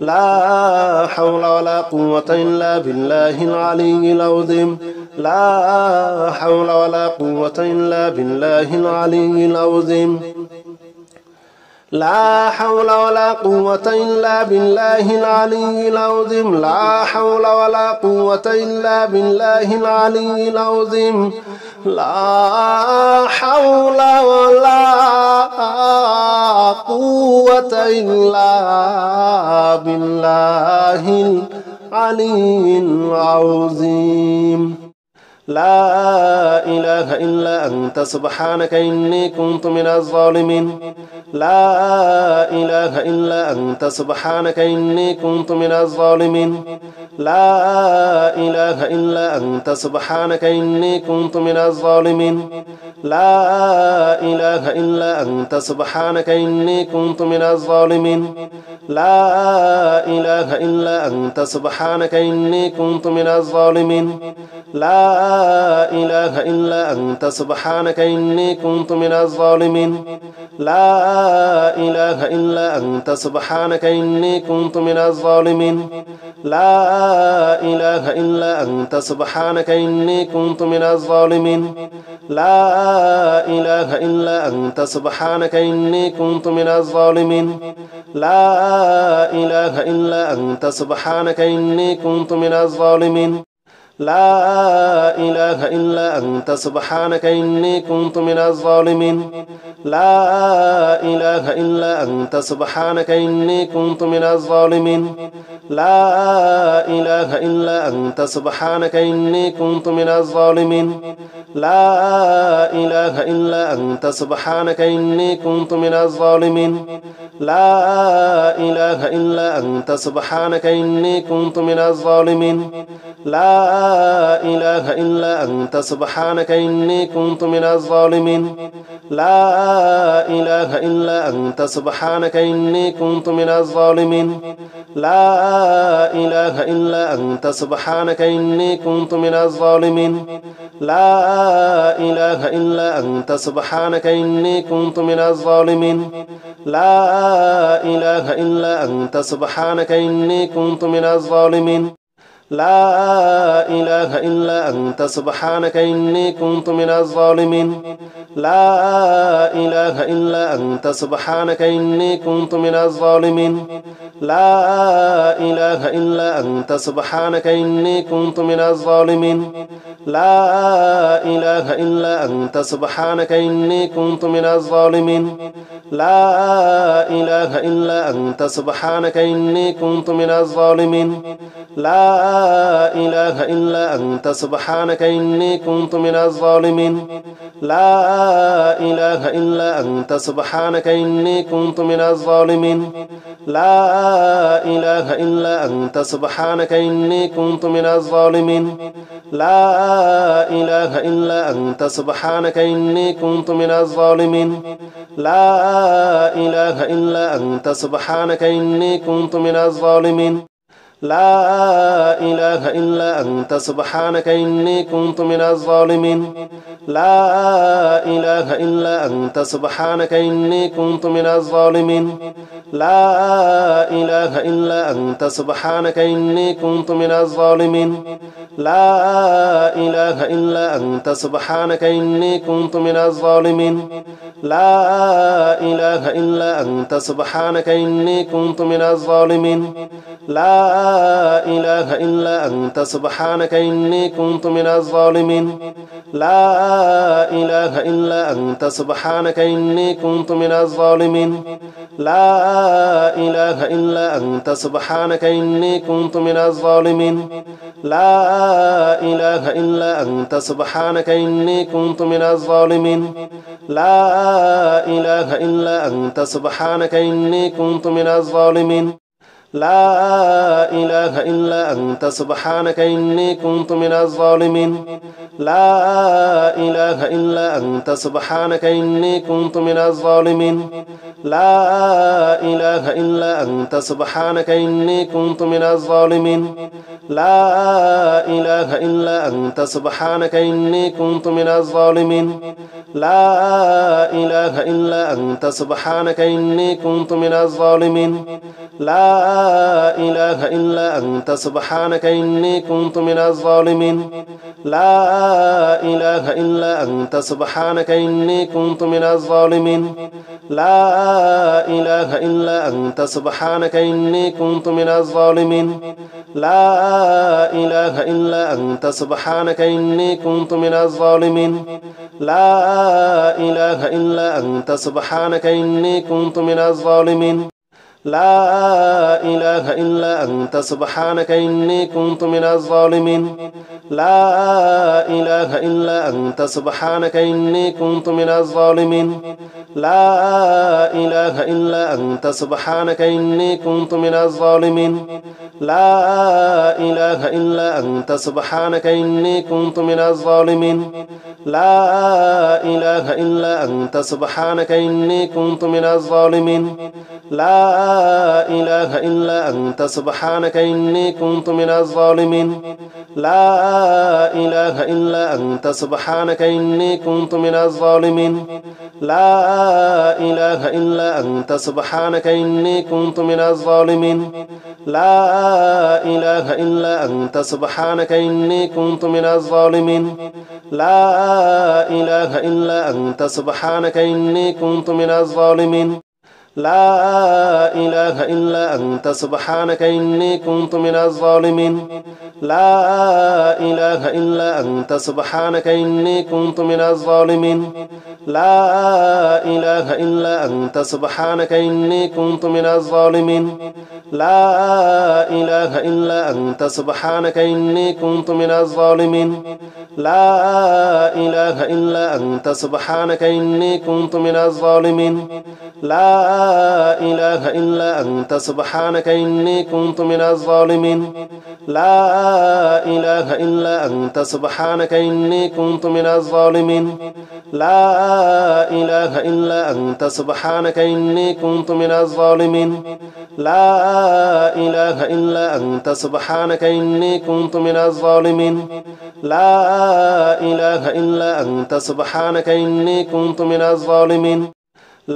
لا حول ولا قوة إلا بالله العلي العظيم لا حول ولا قوة إلا بالله العلي العظيم لا حول ولا قوة إلا بالله العلي العظيم لا حول ولا قوة إلا بالله العلي العظيم لا حول ولا قوة إلا بالله العلي العظيم لا إله إلا أنت سبحانك إني كنت من الظالمين لا إله إلا أنت سبحانك إني كنت من الظالمين لا إله إلا أنت سبحانك إني كنت من الظالمين لا إله إلا أنت سبحانك إني كنت من الظالمين لا إله إلا أنت سبحانك إني كنت من الظالمين لا إله إلا أنت سبحانك إني كنت من الظالمين لا إله إلا أنت سبحانك إني كنت من الظالمين لا إله إلا أنت سبحانك إني كنت من الظالمين لا إله إلا أنت سبحانك إني كنت من الظالمين لا إله إلا أنت سبحانك إني كنت من الظالمين لا إله إلا أنت سبحانك إني كنت من الظالمين لا إله إلا أنت سبحانك إني كنت من الظالمين لا إله إلا أنت سبحانك إني كنت من الظالمين لا إله إلا أنت سبحانك إني كنت من الظالمين لا إله إلا أنت سبحانك إني كنت من الظالمين لا إله إلا أنت سبحانك إني كنت من الظالمين لا إله إلا أنت سبحانك إني كنت من الظالمين لا إله إلا أنت سبحانك إني كنت من الظالمين لا إله إلا أنت سبحانك إني كنت من الظالمين لا إله إلا أنت سبحانك إني كنت من الظالمين لا إله إلا أنت سبحانك إني كنت من الظالمين لا إله إلا أنت سبحانك إني كنت من الظالمين لا إله إلا أنت سبحانك إني كنت من الظالمين لا إله إلا أنت سبحانك إني كنت من الظالمين لا إله إلا أنت سبحانك إني كنت من الظالمين لا إله إلا أنت سبحانك إني كنت من الظالمين لا إله إلا أنت سبحانك إني كنت من الظالمين لا إله إلا أنت سبحانك إني كنت من الظالمين لا إله إلا أنت سبحانك إني كنت من الظالمين لا إله إلا أنت سبحانك إني كنت من الظالمين لا إله إلا أنت سبحانك إني كنت من الظالمين لا إله إلا أنت سبحانك إني كنت من الظالمين لا إله إلا أنت سبحانك إني كنت من الظالمين لا إله إلا أنت سبحانك إني كنت من الظالمين لا إله إلا أنت سبحانك إني كنت من الظالمين لا إله إلا أنت سبحانك إني كنت من الظالمين لا إله إلا أنت سبحانك إني كنت من الظالمين لا إله إلا أنت سبحانك إني كنت من الظالمين لا إله إلا أنت سبحانك إني كنت من الظالمين لا إله إلا أنت سبحانك إني كنت من الظالمين لا إله إلا أنت سبحانك إني كنت من الظالمين لا إله إلا أنت سبحانك إني كنت من الظالمين لا إله إلا أنت سبحانك إني كنت من الظالمين لا إله إلا أنت سبحانك إني كنت من الظالمين لا إله إلا أنت سبحانك إني كنت من الظالمين لا إله إلا أنت سبحانك إني كنت من الظالمين لا إله إلا أنت سبحانك إني كنت من الظالمين لا إله إلا أنت سبحانك إني كنت من الظالمين لا إله إلا أنت سبحانك إني كنت من الظالمين لا إله إلا أنت سبحانك إني كنت من الظالمين لا إله إلا أنت سبحانك إني كنت من الظالمين لا إله إلا أنت سبحانك إني كنت من الظالمين لا إله إلا أنت سبحانك إني كنت من الظالمين لا إله إلا أنت سبحانك إني كنت من الظالمين لا إله إلا أنت سبحانك إني كنت من الظالمين لا إله إلا أنت سبحانك إني كنت من الظالمين لا إله إلا أنت سبحانك إني كنت من الظالمين لا إله إلا أنت سبحانك إني كنت من الظالمين لا إله إلا أنت سبحانك إني كنت من الظالمين لا إله إلا أنت سبحانك إني كنت من الظالمين لا إله إلا أنت سبحانك إني كنت من الظالمين لا إله إلا أنت سبحانك إني كنت من الظالمين لا إله إلا أنت سبحانك إني كنت من الظالمين لا إله إلا أنت سبحانك إني كنت من الظالمين لا إله إلا أنت سبحانك إني كنت من الظالمين لا إله إلا أنت سبحانك إني كنت من الظالمين لا إله إلا أنت سبحانك إني كنت من الظالمين لا إله إلا أنت سبحانك إني كنت من الظالمين لا إله إلا أنت سبحانك إني كنت من الظالمين لا إله إلا أنت سبحانك إني كنت من الظالمين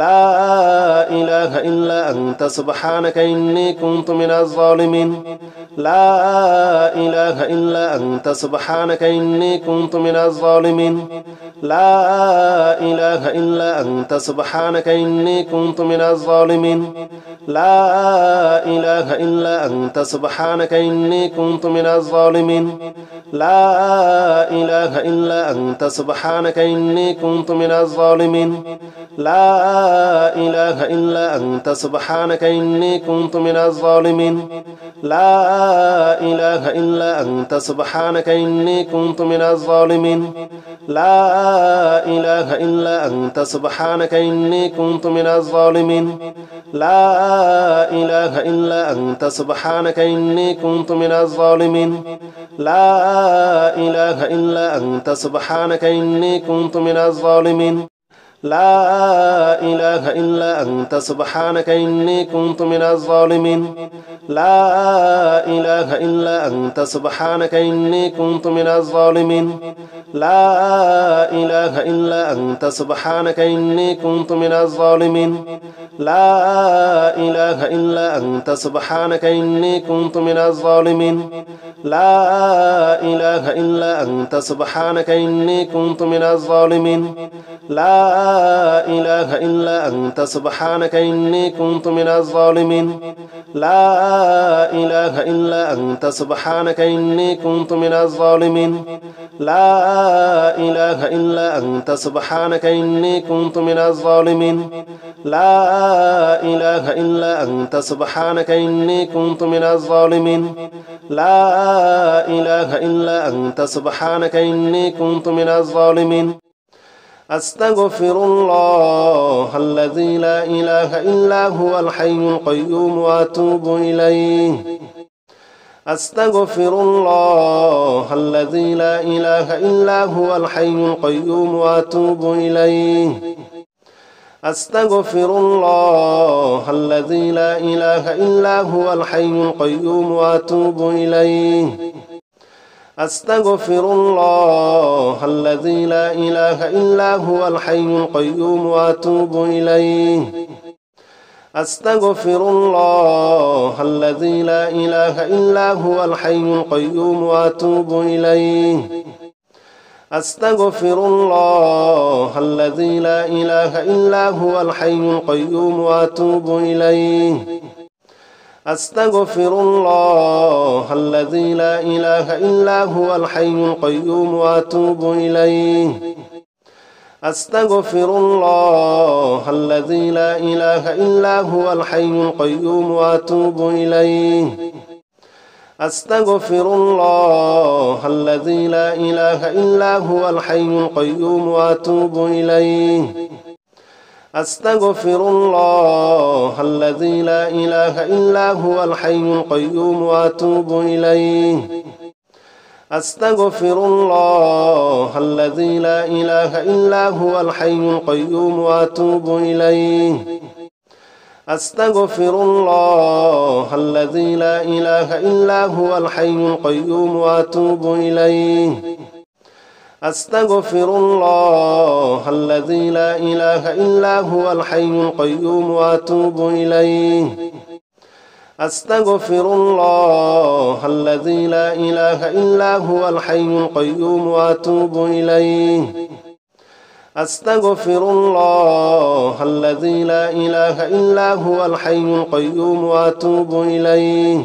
لا إله إلا أنت سبحانك إني كنت من الظالمين لا إله إلا أنت سبحانك إني كنت من الظالمين لا إله إلا أنت سبحانك إني كنت من الظالمين لا إله إلا أنت سبحانك إني كنت من الظالمين لا إله إلا أنت سبحانك إني كنت من الظالمين لا إله إلا أنت سبحانك إني كنت من الظالمين لا إله إلا أنت سبحانك إني كنت من الظالمين لا إله إلا أنت سبحانك إني كنت من الظالمين لا إله إلا أنت سبحانك إني كنت من الظالمين لا إله إلا أنت سبحانك إني كنت من الظالمين لا إله إلا أنت سبحانك إني كنت من الظالمين لا إله إلا أنت سبحانك إني كنت من الظالمين لا إله إلا أنت سبحانك إني كنت من الظالمين لا إله إلا أنت سبحانك إني كنت من الظالمين لا إله إلا أنت سبحانك إني كنت من الظالمين لا إله إلا أنت سبحانك إني كنت من الظالمين لا إله إلا أنت سبحانك إني كنت من الظالمين لا إله إلا أنت سبحانك إني كنت من الظالمين لا إله إلا أنت سبحانك إني كنت من الظالمين لا إله إلا أنت سبحانك إني كنت من الظالمين أستغفر الله الذي لا إله إلا هو الحي القيوم وأتوب إليه أستغفر الله الذي لا إله إلا هو الحي القيوم وأتوب إليه أستغفر الله الذي لا إله إلا هو الحي القيوم وأتوب إليه أستغفر الله الذي لا إله إلا هو الحي القيوم وأتوب إليه أستغفر الله الذي لا إله إلا هو الحي القيوم وأتوب إليه. أستغفر الله الذي لا إله إلا هو الحي القيوم وأتوب إليه. أستغفر الله الذي لا إله إلا هو الحي القيوم وأتوب إليه. أستغفر الله الذي لا إله إلا هو الحي القيوم وأتوب إليه. أستغفر الله الذي لا إله إلا هو الحي القيوم وأتوب إليه. أستغفر الله الذي لا إله إلا هو الحي القيوم وأتوب إليه. أستغفر الله الذي لا إله إلا هو الحي القيوم وأتوب إليه. أستغفر الله الذي لا إله إلا هو الحي القيوم وأتوب إليه. أستغفر الله الذي لا إله إلا هو الحي القيوم وأتوب إليه. أستغفر الله الذي لا إله إلا هو الحي القيوم وأتوب إليه. أستغفر الله الذي لا إله إلا هو الحي القيوم وأتوب إليه.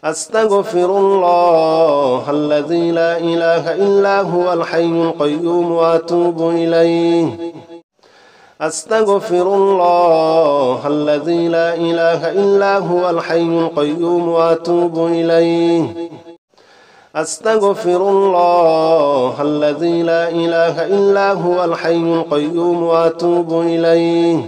أستغفر الله الذي لا إله إلا هو الحي القيوم وأتوب إليه. أستغفر الله الذي لا إله إلا هو الحي القيوم وأتوب إليه. أستغفر الله الذي لا إله إلا هو الحي القيوم وأتوب إليه.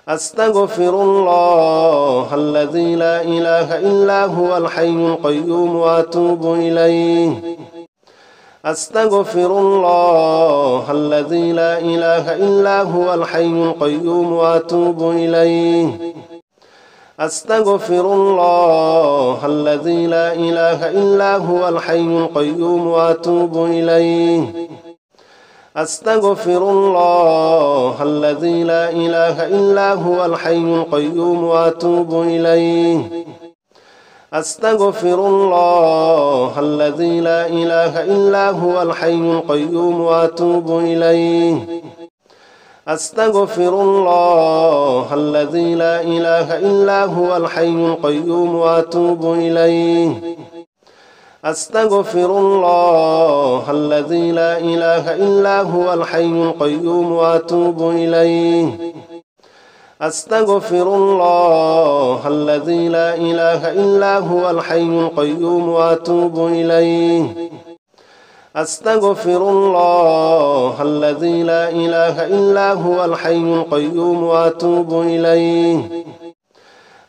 أستغفر الله الذي لا إله إلا هو الحي القيوم وأتوب إليه. أستغفر الله الذي لا إله إلا هو الحي القيوم وأتوب إليه. أستغفر الله الذي لا إله إلا هو الحي القيوم وأتوب إليه. أستغفر الله الذي لا إله إلا هو الحي القيوم وأتوب إليه. أستغفر الله الذي لا إله إلا هو الحي القيوم وأتوب إليه. أستغفر الله الذي لا إله إلا هو الحي القيوم وأتوب إليه. أستغفر الله الذي لا إله إلا هو الحي القيوم وأتوب إليه. أستغفر الله الذي لا إله إلا هو الحي القيوم وأتوب إليه. أستغفر الله الذي لا إله إلا هو الحي القيوم وأتوب إليه.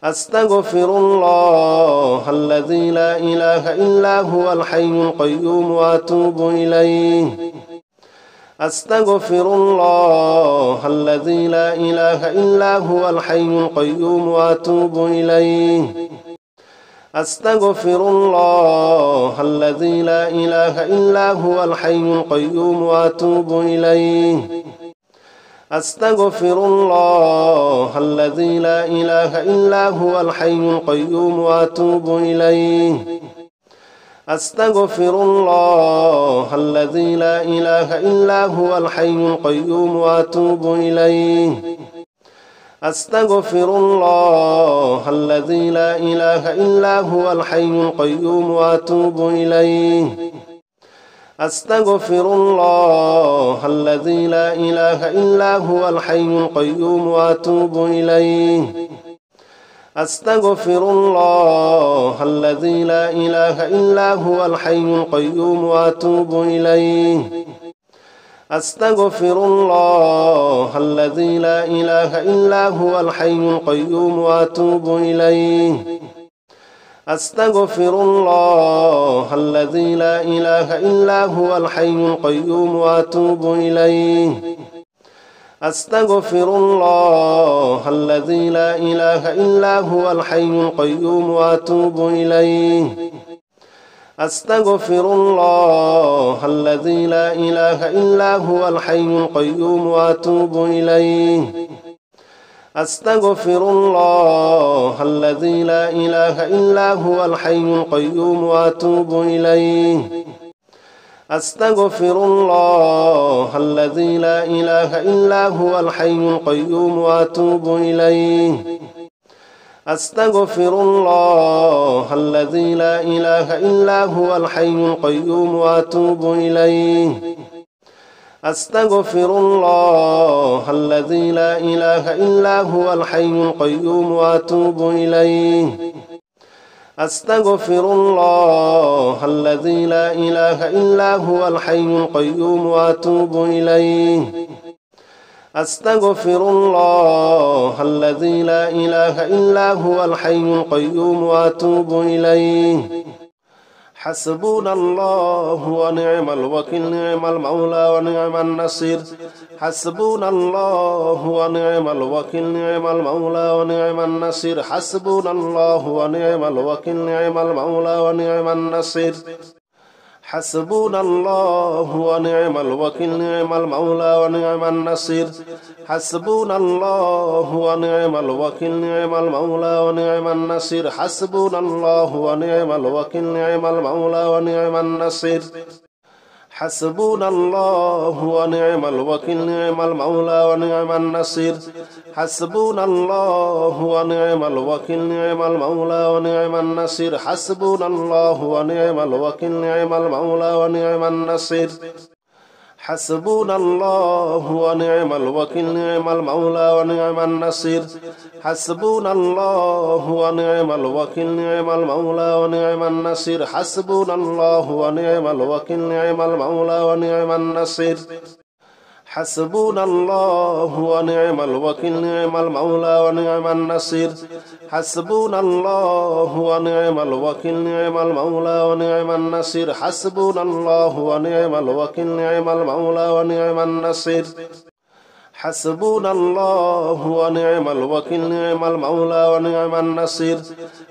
أستغفر الله الذي لا إله إلا هو الحي القيوم وأتوب إليه. أستغفر الله الذي لا إله إلا هو الحي القيوم وأتوب إليه. أستغفر الله الذي لا إله إلا هو الحي القيوم وأتوب إليه. أستغفر الله الذي لا إله إلا هو الحي القيوم وأتوب إليه. أستغفر الله الذي لا إله إلا هو الحي القيوم وأتوب إليه. أستغفر الله الذي لا إله إلا هو الحي القيوم وأتوب إليه. أستغفر الله الذي لا إله إلا هو الحي القيوم وأتوب إليه. أستغفر الله الذي لا إله إلا هو الحي القيوم وأتوب إليه. أستغفر الله الذي لا إله إلا هو الحي القيوم وأتوب إليه. أستغفر الله الذي لا إله إلا هو الحي القيوم وأتوب إليه. أستغفر الله الذي لا إله إلا هو الحي القيوم وأتوب إليه. أستغفر الله الذي لا إله إلا هو الحي القيوم وأتوب إليه. أستغفر الله الذي لا إله إلا هو الحي القيوم وأتوب إليه أستغفر الله الذي لا إله إلا هو الحي القيوم وأتوب إليه أستغفر الله الذي لا إله إلا هو الحي القيوم وأتوب إليه أستغفر الله الذي لا إله إلا هو الحي القيوم وأتوب إليه أستغفر الله الذي لا إله إلا هو الحي القيوم وأتوب إليه أستغفر الله الذي لا إله إلا هو الحي القيوم وأتوب إليه حسبنا الله ونعم الوكيل نعم المولى ونعم النصير حسبنا الله ونعم الوكيل نعم المولى ونعم النصير حسبنا الله ونعم الوكيل نعم المولى ونعم النصير حسبنا الله ونعم الوكيل نعم المولى ونعم النصير حسبنا الله ونعم الوكيل نعم المولى ونعم النصير حسبنا الله ونعم الوكيل نعم المولى ونعم النصير حسبنا الله ونعم الوكيل نعم المولى ونعم النصير حسبنا الله ونعم الوكيل نعم المولى ونعم النصير حسبنا الله ونعم الوكيل نعم المولى ونعم النصير حسبنا الله ونعم الوكيل نعم المولى ونعم النصير حسبنا الله ونعم الوكيل نعم المولى ونعم النصير حسبنا الله ونعم الوكيل نعم المولى ونعم النصير حسبنا الله ونعم الوكيل نعم المولى ونعم النصير حسبنا الله ونعم الوكيل نعم المولى ونعم النصير حسبنا الله ونعم الوكيل نعم المولى ونعم النصير حسبنا الله ونعم الوكيل نعم المولى ونعم النصير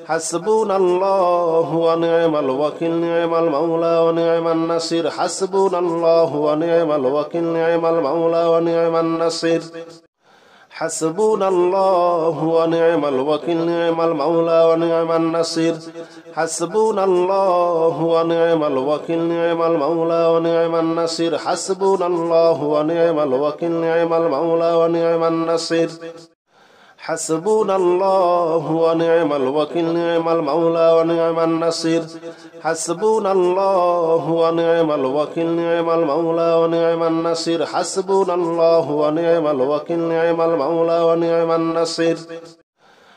حسبنا الله ونعم الوكيل نعم المولى ونعم النصير حسبنا الله ونعم الوكيل نعم المولى ونعم النصير حسبنا الله ونعم الوكيل نعم المولى ونعم النصير حسبنا الله ونعم الوكيل نعم المولى ونعم النصير حسبنا الله ونعم الوكيل نعم المولى ونعم النصير حسبنا الله ونعم الوكيل نعم المولى ونعم النصير حسبنا الله ونعم الوكيل نعم المولى ونعم النصير حسبنا الله ونعم الوكيل نعم المولى ونعم النصير حسبنا الله ونعم الوكيل نعم المولى ونعم النصير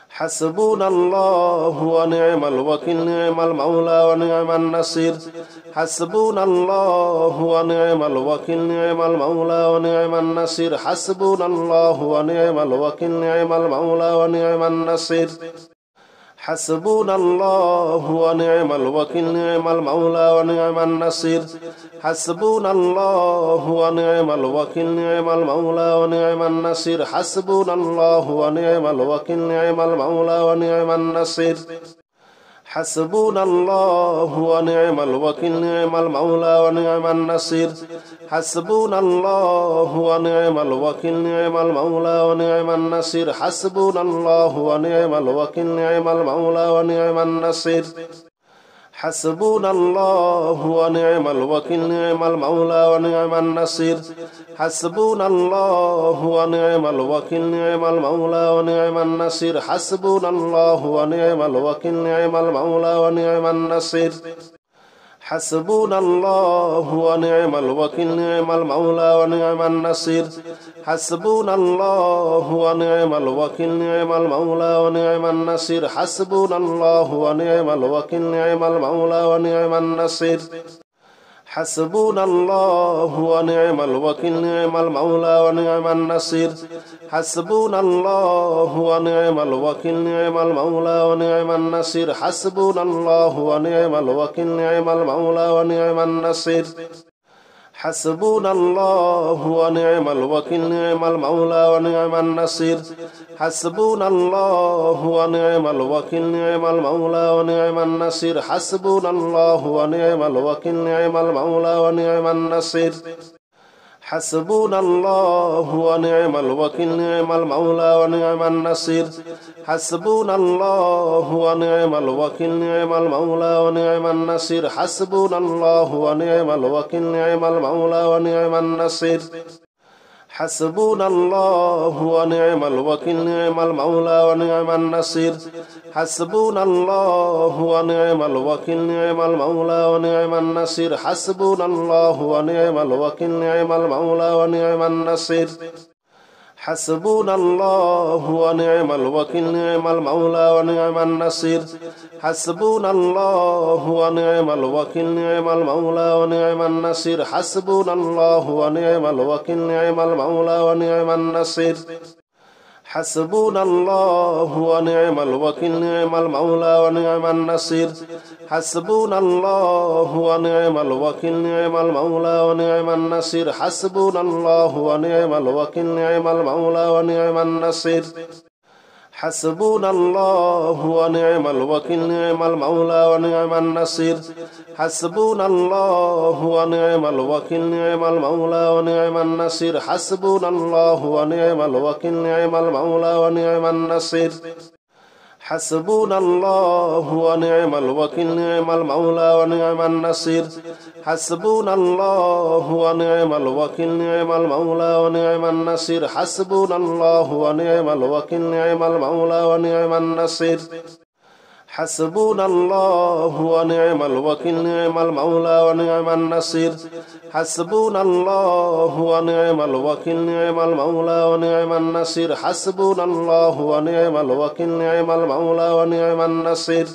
حسبنا الله ونعم الوكيل نعم المولى ونعم النصير حسبنا الله ونعم الوكيل نعم المولى ونعم النصير حسبنا الله ونعم الوكيل نعم المولى ونعم النصير حسبنا الله ونعم الوكيل نعم المولى ونعم النصير حسبنا الله ونعم الوكيل نعم المولى ونعم النصير حسبنا الله ونعم الوكيل نعم المولى ونعم النصير حسبنا الله ونعم الوكيل نعم المولى ونعم النصير حسبنا الله ونعم الوكيل نعم المولى ونعم النصير حسبنا الله ونعم الوكيل نعم المولى ونعم النصير حسبنا الله ونعم الوكيل نعم المولى ونعم النصير حسبنا الله ونعم الوكيل نعم المولى ونعم النصير حسبنا الله ونعم الوكيل نعم المولى ونعم النصير حسبنا الله ونعم الوكيل نعم المولى ونعم النصير حسبنا الله ونعم الوكيل نعم المولى ونعم النصير حسبنا الله ونعم الوكيل نعم المولى ونعم النصير حسبنا الله ونعم الوكيل نعم المولى ونعم النصير حسبنا الله ونعم الوكيل نعم المولى ونعم النصير حسبنا الله ونعم الوكيل نعم المولى ونعم النصير حسبنا الله ونعم الوكيل نعم المولى ونعم النصير حسبنا الله ونعم الوكيل نعم المولى ونعم النصير حسبنا الله ونعم الوكيل نعم المولى ونعم النصير حسبنا الله ونعم الوكيل نعم المولى ونعم النصير حسبنا الله ونعم الوكيل نعم المولى ونعم النصير حسبنا الله ونعم الوكيل نعم المولى ونعم النصير حسبنا الله ونعم الوكيل نعم المولى ونعم النصير حسبنا الله ونعم الوكيل نعم المولى ونعم النصير حسبنا الله ونعم الوكيل نعم المولى ونعم النصير حسبنا الله ونعم الوكيل نعم المولى ونعم النصير حسبنا الله ونعم الوكيل نعم المولى ونعم النصير حسبنا الله ونعم الوكيل نعم المولى ونعم النصير حسبنا الله ونعم الوكيل نعم المولى ونعم النصير حسبنا الله ونعم الوكيل نعم المولى ونعم النصير حسبنا الله ونعم الوكيل نعم المولى ونعم النصير حسبنا الله ونعم الوكيل نعم المولى ونعم النصير حسبنا الله ونعم الوكيل نعم المولى ونعم النصير حسبنا الله ونعم الوكيل نعم المولى ونعم النصير حسبنا الله ونعم الوكيل نعم المولى ونعم النصير حسبنا الله ونعم الوكيل نعم المولى ونعم النصير حسبنا الله ونعم الوكيل نعم المولى ونعم النصير حسبنا الله ونعم الوكيل نعم المولى ونعم النصير حسبنا الله ونعم الوكيل نعم المولى ونعم النصير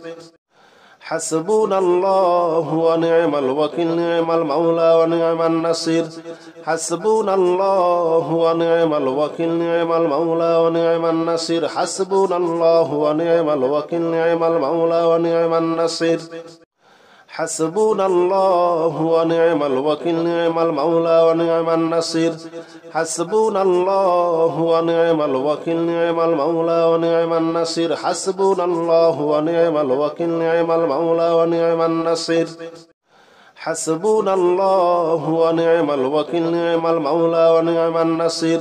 حسبنا الله ونعم الوكيل نعم المولى ونعم النصير حسبنا الله ونعم الوكيل نعم المولى ونعم النصير حسبنا الله ونعم الوكيل نعم المولى ونعم النصير حسبنا الله ونعم الوكيل نعم المولى ونعم النصير حسبنا الله ونعم الوكيل نعم المولى ونعم النصير حسبنا الله ونعم الوكيل نعم المولى ونعم النصير حسبنا الله ونعم الوكيل نعم المولى ونعم النصير حسبنا الله ونعم الوكيل نعم المولى ونعم النصير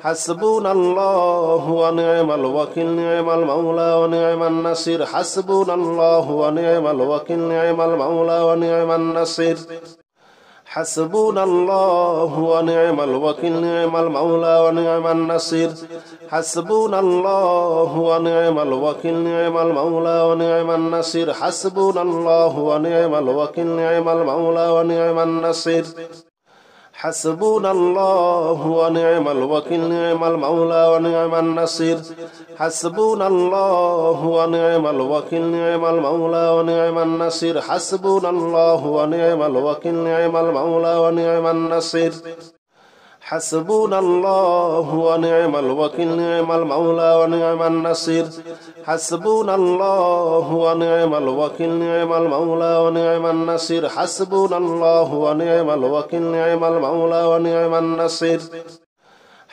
حسبنا الله ونعم الوكيل نعم المولى ونعم النصير حسبنا الله ونعم الوكيل نعم المولى ونعم النصير حسبنا الله ونعم الوكيل نعم المولى ونعم النصير حسبنا الله ونعم الوكيل نعم المولى ونعم النصير حسبنا الله ونعم الوكيل نعم المولى ونعم النصير حسبنا الله ونعم الوكيل نعم المولى ونعم النصير حسبنا الله ونعم الوكيل نعم المولى ونعم النصير حسبنا الله ونعم الوكيل نعم المولى ونعم النصير حسبنا الله ونعم الوكيل نعم المولى ونعم النصير حسبنا الله ونعم الوكيل نعم المولى ونعم النصير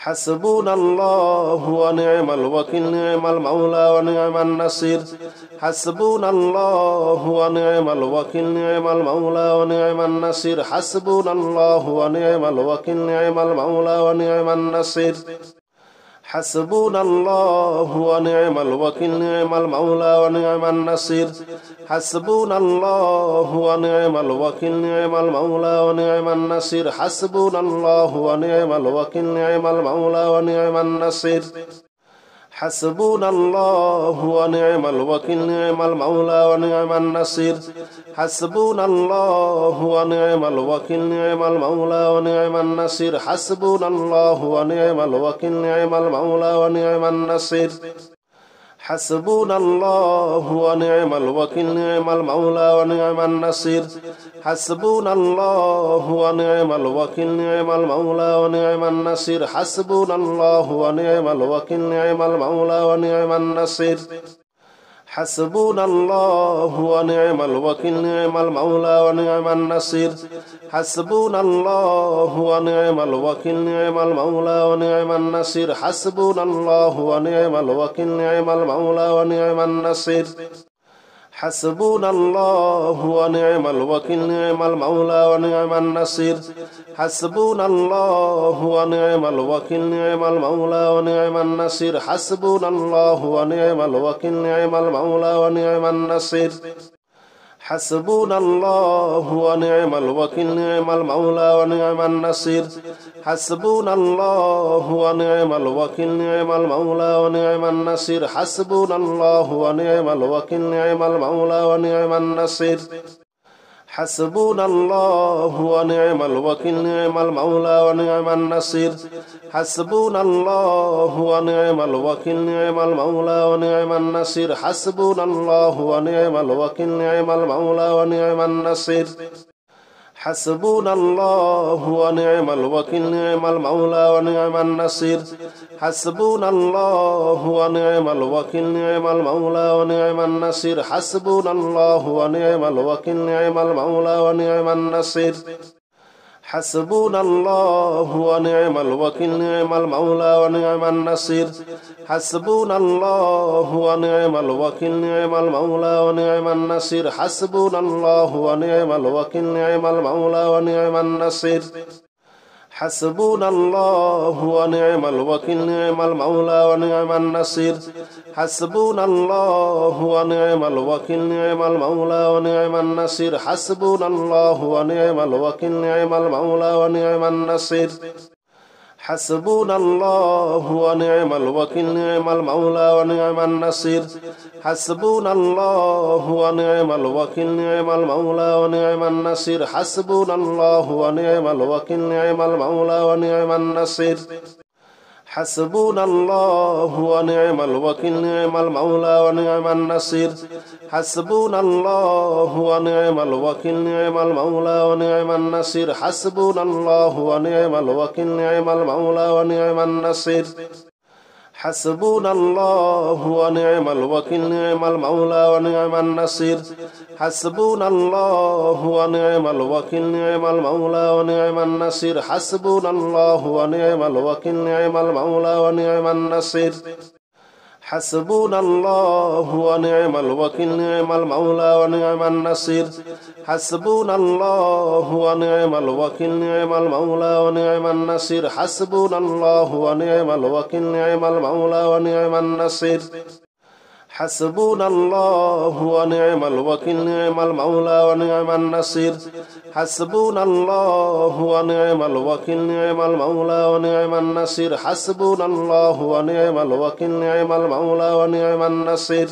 حسبنا الله ونعم الوكيل نعم المولى ونعم النصير حسبنا الله ونعم الوكيل نعم المولى ونعم النصير حسبنا الله ونعم الوكيل نعم المولى ونعم النصير حسبنا الله ونعم الوكيل نعم المولى ونعم النصير حسبنا الله ونعم الوكيل نعم المولى ونعم النصير حسبنا الله ونعم الوكيل نعم المولى ونعم النصير حسبنا الله ونعم الوكيل نعم المولى ونعم النصير حسبنا الله ونعم الوكيل نعم المولى ونعم النصير حسبنا الله ونعم الوكيل نعم المولى ونعم النصير حسبنا الله ونعم الوكيل نعم المولى ونعم النصير حسبنا الله ونعم الوكيل نعم المولى ونعم النصير حسبنا الله ونعم الوكيل نعم المولى ونعم النصير حسبنا الله ونعم الوكيل نعم المولى ونعم النصير حسبنا الله ونعم الوكيل نعم المولى ونعم النصير حسبنا الله ونعم الوكيل نعم المولى ونعم النصير حسبنا الله ونعم الوكيل نعم المولى ونعم النصير حسبنا الله ونعم الوكيل نعم المولى ونعم النصير حسبنا الله ونعم الوكيل نعم المولى ونعم النصير حسبنا الله ونعم الوكيل نعم المولى ونعم النصير حسبنا الله ونعم الوكيل نعم المولى ونعم النصير حسبنا الله ونعم الوكيل نعم المولى ونعم النصير حسبنا الله ونعم الوكيل نعم المولى ونعم النصير حسبنا الله ونعم الوكيل نعم المولى ونعم النصير حسبنا الله ونعم الوكيل نعم المولى ونعم النصير حسبنا الله ونعم الوكيل نعم المولى ونعم النصير حسبنا الله ونعم الوكيل نعم المولى ونعم النصير حسبنا الله ونعم الوكيل نعم المولى ونعم النصير حسبنا الله ونعم الوكيل نعم المولى ونعم النصير حسبنا الله ونعم الوكيل نعم المولى ونعم النصير حسبنا الله ونعم الوكيل نعم المولى ونعم النصير حسبنا الله ونعم الوكيل نعم المولى ونعم النصير حسبنا الله ونعم الوكيل نعم المولى ونعم النصير حسبنا الله ونعم الوكيل نعم المولى ونعم النصير حسبنا الله ونعم الوكيل نعم المولى ونعم النصير حسبنا الله ونعم الوكيل نعم المولى ونعم النصير حسبنا الله ونعم الوكيل نعم المولى ونعم النصير حسبنا الله ونعم الوكيل نعم المولى ونعم النصير حسبنا الله ونعم الوكيل نعم المولى ونعم النصير حسبنا الله ونعم الوكيل نعم المولى ونعم النصير حسبنا الله ونعم الوكيل نعم المولى ونعم النصير حسبنا الله ونعم الوكيل نعم المولى ونعم النصير حسبنا الله ونعم الوكيل نعم المولى ونعم النصير حسبنا الله ونعم الوكيل نعم المولى ونعم النصير حسبنا الله ونعم الوكيل نعم المولى ونعم النصير حسبنا الله ونعم الوكيل نعم المولى ونعم النصير حسبنا الله ونعم الوكيل نعم المولى ونعم النصير حسبنا الله ونعم الوكيل نعم المولى ونعم النصير حسبنا الله ونعم الوكيل نعم المولى ونعم النصير حسبنا الله ونعم الوكيل نعم المولى ونعم النصير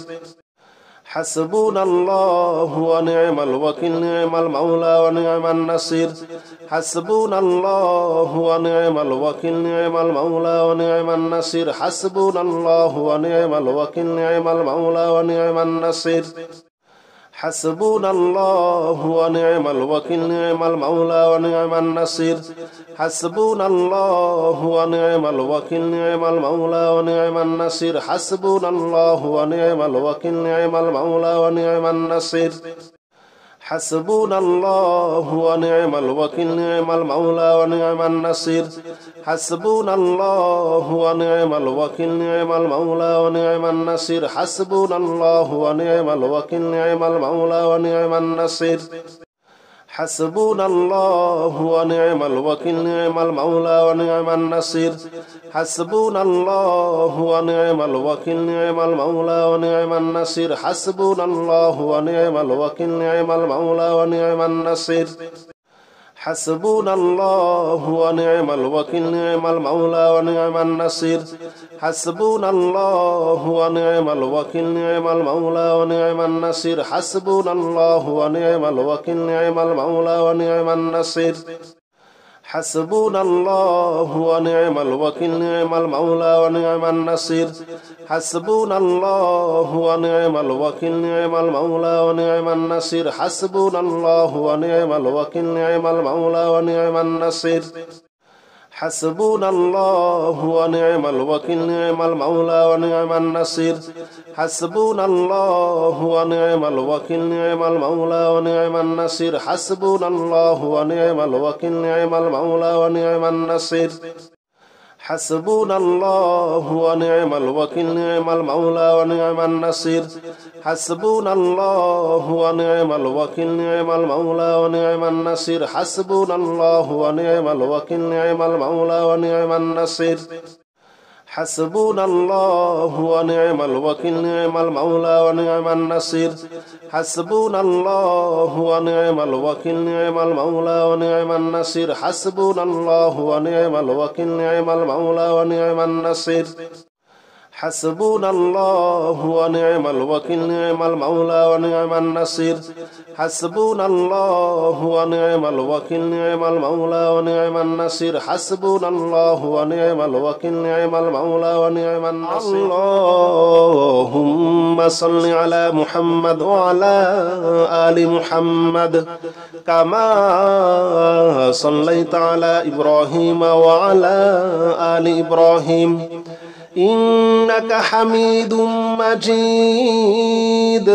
حسبنا الله ونعم الوكيل نعم المولى ونعم النصير حسبنا الله ونعم الوكيل نعم المولى ونعم النصير حسبنا الله ونعم الوكيل نعم المولى ونعم النصير حسبنا الله ونعم الوكيل نعم المولى ونعم النصير حسبنا الله ونعم الوكيل نعم المولى ونعم النصير حسبنا الله ونعم الوكيل نعم المولى ونعم النصير حسبنا الله ونعم الوكيل نعم المولى ونعم النصير حسبنا الله ونعم الوكيل نعم المولى ونعم النصير حسبنا الله ونعم الوكيل نعم المولى ونعم النصير حسبنا الله ونعم الوكيل نعم المولى ونعم النصير حسبنا الله ونعم الوكيل نعم المولى ونعم النصير حسبنا الله ونعم الوكيل نعم المولى ونعم النصير حسبنا الله ونعم الوكيل نعم المولى ونعم النصير حسبنا الله ونعم الوكيل نعم المولى ونعم النصير حسبنا الله ونعم الوكيل نعم المولى ونعم النصير حسبنا الله ونعم الوكيل نعم المولى ونعم النصير حسبنا الله ونعم الوكيل نعم المولى ونعم النصير حسبنا الله ونعم الوكيل نعم المولى ونعم النصير حسبنا الله ونعم الوكيل نعم المولى ونعم النصير حسبنا الله ونعم الوكيل نعم المولى ونعم النصير حسبنا الله ونعم الوكيل نعم المولى ونعم النصير حسبنا الله ونعم الوكيل نعم المولى ونعم النصير حسبنا الله ونعم الوكيل نعم المولى ونعم النصير حسبنا الله ونعم الوكيل نعم المولى ونعم النصير حسبنا الله ونعم الوكيل نعم المولى ونعم النصير حسبنا الله ونعم الوكيل نعم المولى ونعم النصير حسبنا الله ونعم الوكيل نعم المولى ونعم النصير حسبنا الله ونعم الوكيل نعم المولى ونعم النصير حسبنا الله ونعم الوكيل نعم المولى ونعم النصير اللهم صل على محمد وعلى آل محمد كما صليت على إبراهيم وعلى آل إبراهيم إنك حميد مجيد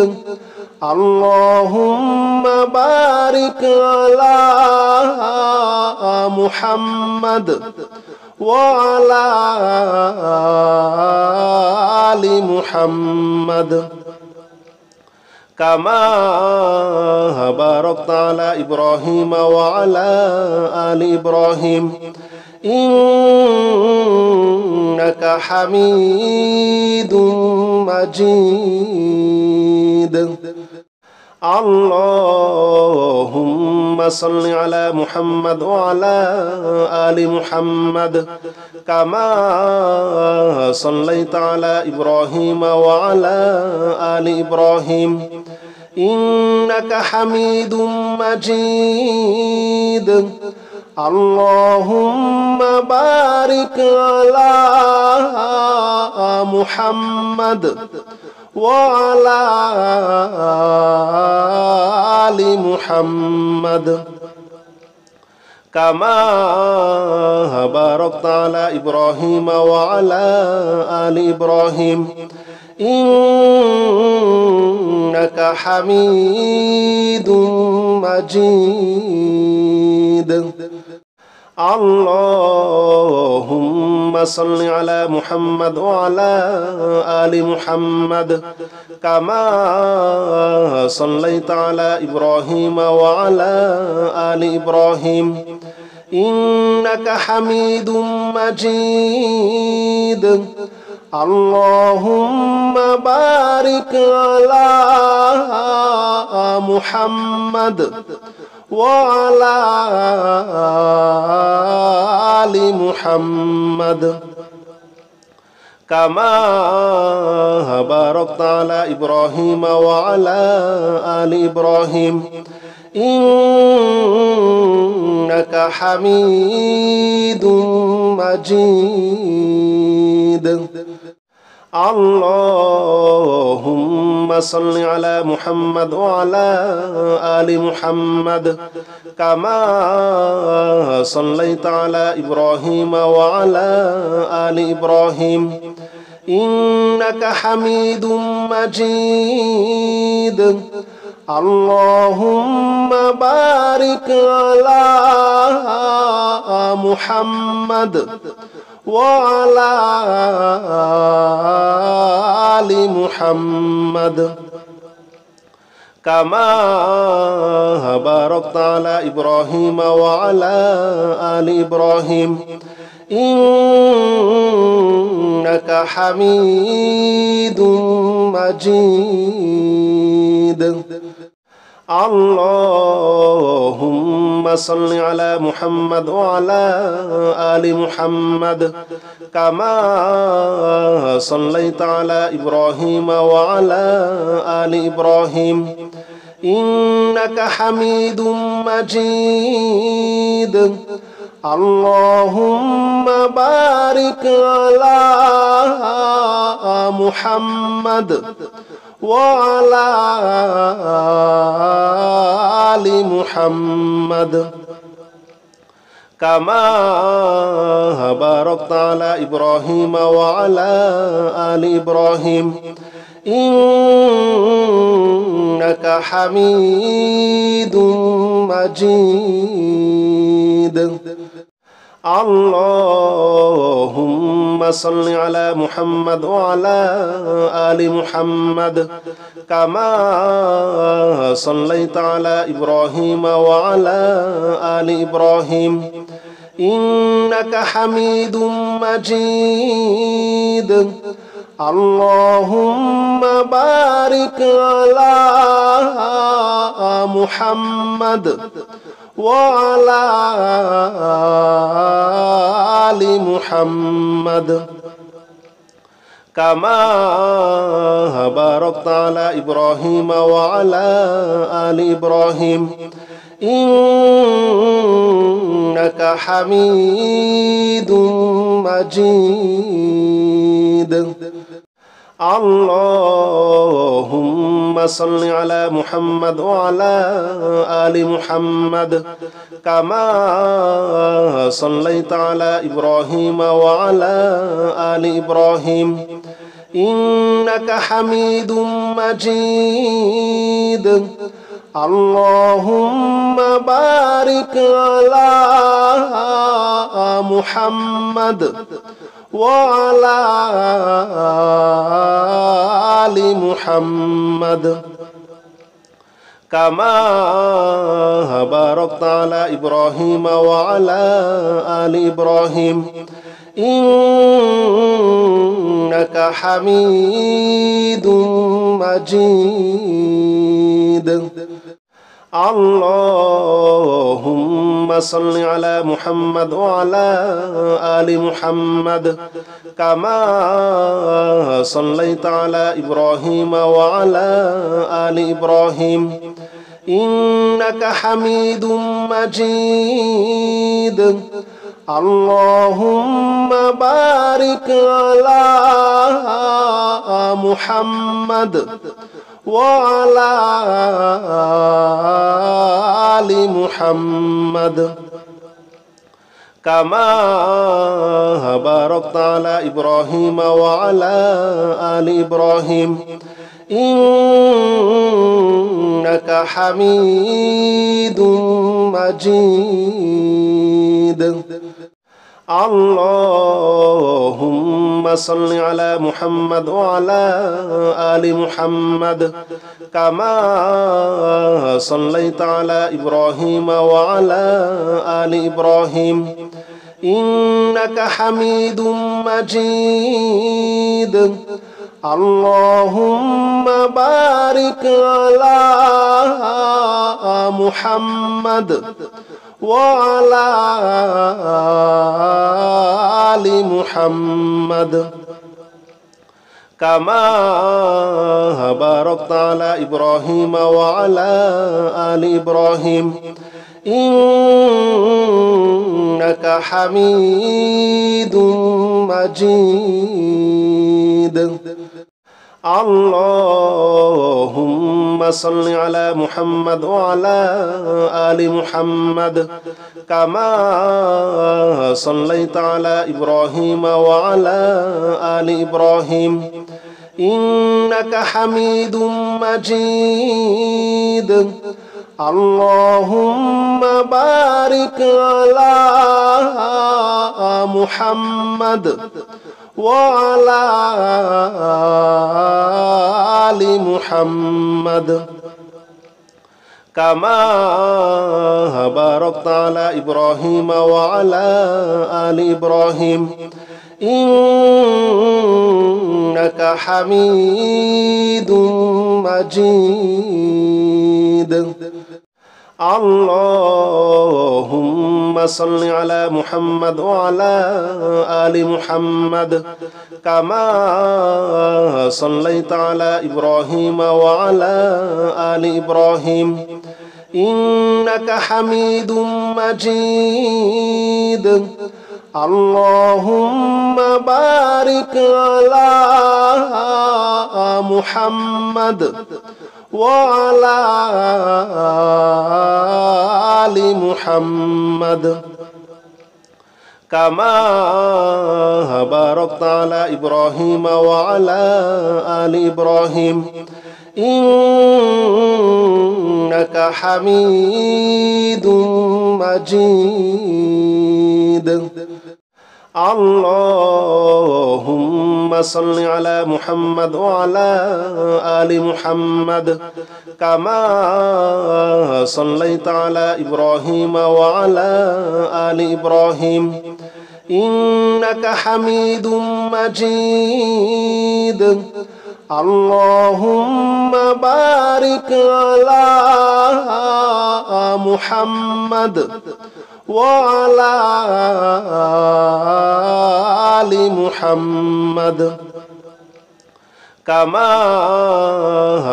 اللهم بارك على محمد وعلى آل محمد كما باركت على إبراهيم وعلى آل إبراهيم إنك حميد مجيد اللهم صل على محمد وعلى آل محمد كما صليت على إبراهيم وعلى آل إبراهيم إنك حميد مجيد اللهم بارك على محمد وعلى آل محمد كما باركت على إبراهيم وعلى آل إبراهيم إنك حميد مجيد اللهم صل على محمد وعلى آل محمد كما صليت على إبراهيم وعلى آل إبراهيم إنك حميد مجيد اللهم بارك على محمد وعلى آل محمد كما باركت على إبراهيم وعلى آل إبراهيم إنك حميد مجيد اللهم صل على محمد وعلى آل محمد كما صليت على إبراهيم وعلى آل إبراهيم إنك حميد مجيد اللهم بارك على محمد وعلى آل محمد كما باركت على إبراهيم وعلى آل إبراهيم إنك حميد مجيد اللهم صل على محمد وعلى آل محمد كما صليت على إبراهيم وعلى آل إبراهيم إنك حميد مجيد اللهم بارك على محمد وعلى آل محمد كما باركت على إبراهيم وعلى آل إبراهيم إنك حميد مجيد اللهم صل على محمد وعلى آل محمد كما صليت على إبراهيم وعلى آل إبراهيم إنك حميد مجيد اللهم بارك على محمد وعلى آل محمد كما باركت على إبراهيم وعلى آل إبراهيم إنك حميد مجيد اللهم صل على محمد وعلى آل محمد كما صليت على إبراهيم وعلى آل إبراهيم إنك حميد مجيد اللهم بارك على محمد وعلى آل محمد كما باركت على إبراهيم وعلى آل إبراهيم إنك حميد مجيد اللهم صل على محمد وعلى آل محمد كما صليت على إبراهيم وعلى آل إبراهيم إنك حميد مجيد اللهم بارك على محمد وعلى آل محمد كما باركت على إبراهيم وعلى آل إبراهيم إنك حميد مجيد اللهم صل على محمد وعلى آل محمد كما صليت على إبراهيم وعلى آل إبراهيم إنك حميد مجيد اللهم بارك على محمد وعلى آل محمد كما باركت على إبراهيم وعلى آل إبراهيم إنك حميد مجيد اللهم صل على محمد وعلى آل محمد كما صليت على إبراهيم وعلى آل إبراهيم إنك حميد مجيد اللهم بارك على محمد وعلى آل محمد كما باركت على إبراهيم وعلى آل إبراهيم إنك حميد مجيد اللهم صل على محمد وعلى آل محمد كما صليت على إبراهيم وعلى آل إبراهيم إنك حميد مجيد اللهم بارك على محمد وعلى آل محمد كما باركت على إبراهيم وعلى آل إبراهيم إنك حميد مجيد اللهم صل على محمد وعلى آل محمد كما صليت على إبراهيم وعلى آل إبراهيم إنك حميد مجيد اللهم بارك على محمد وعلى آل محمد كما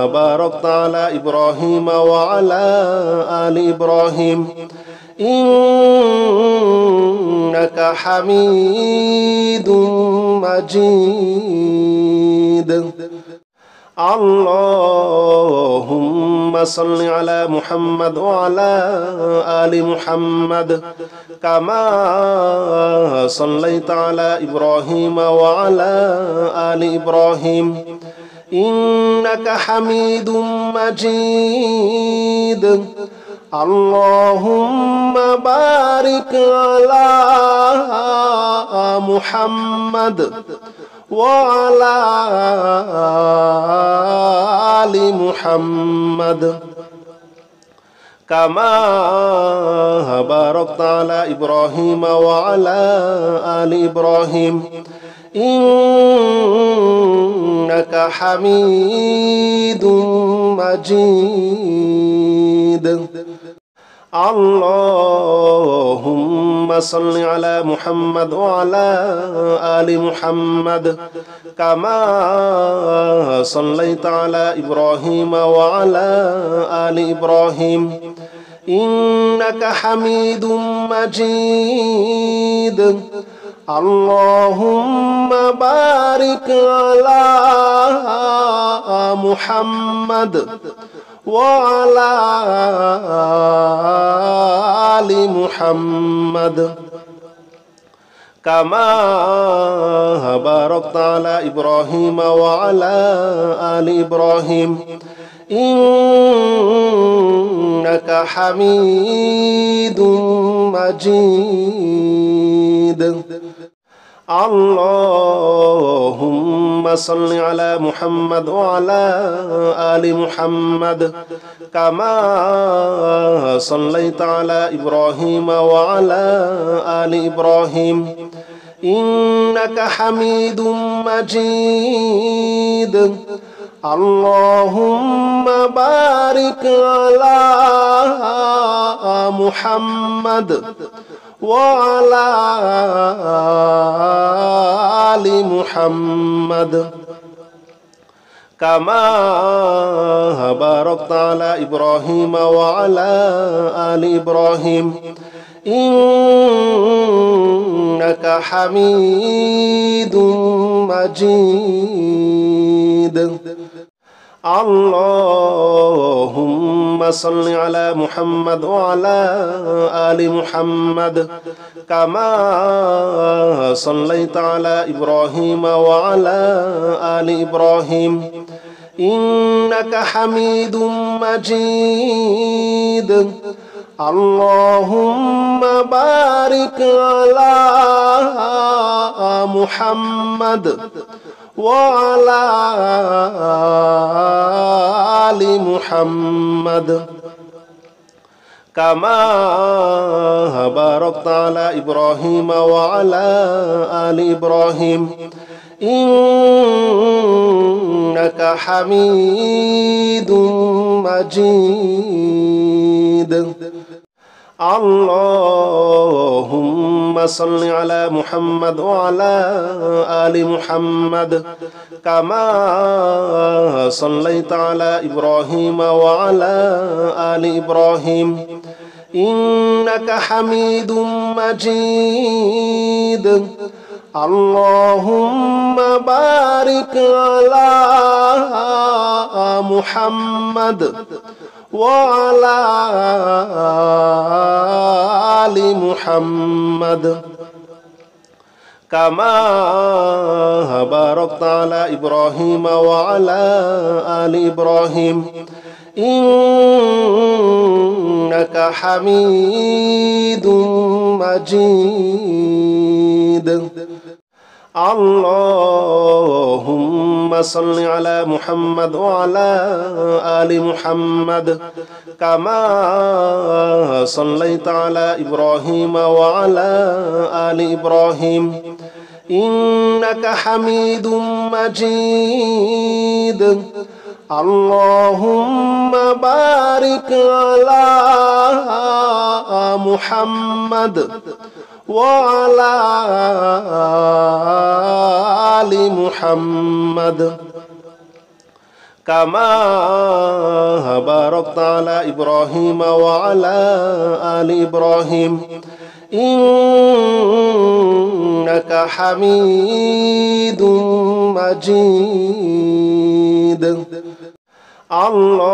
باركت على إبراهيم وعلى آل إبراهيم إنك حميد مجيد اللهم صل على محمد وعلى آل محمد كما صليت على إبراهيم وعلى آل إبراهيم إنك حميد مجيد اللهم بارك على محمد وعلى آل محمد كما باركت على إبراهيم وعلى آل إبراهيم إنك حميد مجيد اللهم صل على محمد وعلى آل محمد كما صليت على إبراهيم وعلى آل إبراهيم إنك حميد مجيد اللهم بارك على محمد وعلى آل محمد كما باركت على إبراهيم وعلى آل إبراهيم إنك حميد مجيد اللهم صل على محمد وعلى آل محمد كما صليت على إبراهيم وعلى آل إبراهيم إنك حميد مجيد اللهم بارك على محمد وعلى آل محمد كما باركت على إبراهيم وعلى آل إبراهيم إنك حميد مجيد اللهم صل على محمد وعلى آل محمد كما صليت على إبراهيم وعلى آل إبراهيم إنك حميد مجيد اللهم بارك على محمد وعلى آل محمد كما باركت على إبراهيم وعلى آل إبراهيم إنك حميد مجيد اللهم صل على محمد وعلى آل محمد كما صليت على إبراهيم وعلى آل إبراهيم إنك حميد مجيد اللهم بارك على محمد وعلى آل محمد كما باركت على إبراهيم وعلى آل إبراهيم إنك حميد مجيد اللهم صل على محمد وعلى آل محمد كما صليت على إبراهيم وعلى آل إبراهيم إنك حميد مجيد اللهم بارك على محمد وعلى آل محمد كما باركت على إبراهيم وعلى آل إبراهيم إنك حميد مجيد اللهم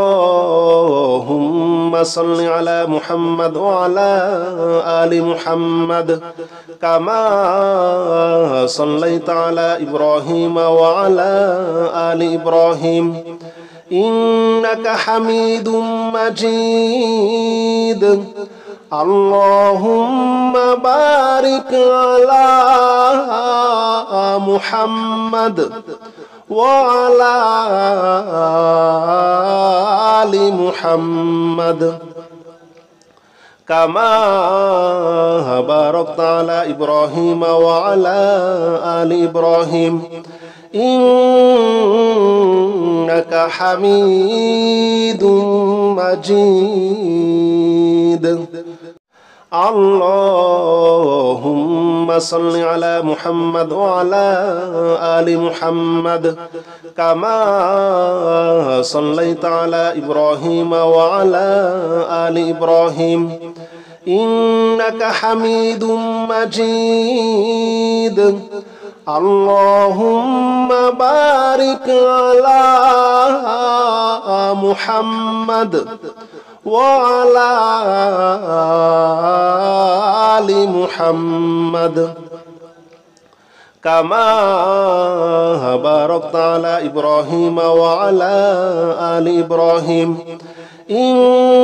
صل على محمد وعلى آل محمد كما صليت على إبراهيم وعلى آل إبراهيم إنك حميد مجيد اللهم بارك على محمد وعلى آل محمد كما باركت على إبراهيم وعلى آل إبراهيم إنك حميد مجيد اللهم صل على محمد وعلى آل محمد كما صليت على إبراهيم وعلى آل إبراهيم إنك حميد مجيد اللهم بارك على محمد وعلى آل محمد كما باركت على إبراهيم وعلى آل إبراهيم إنك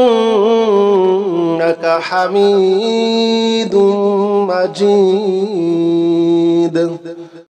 حميد مجيد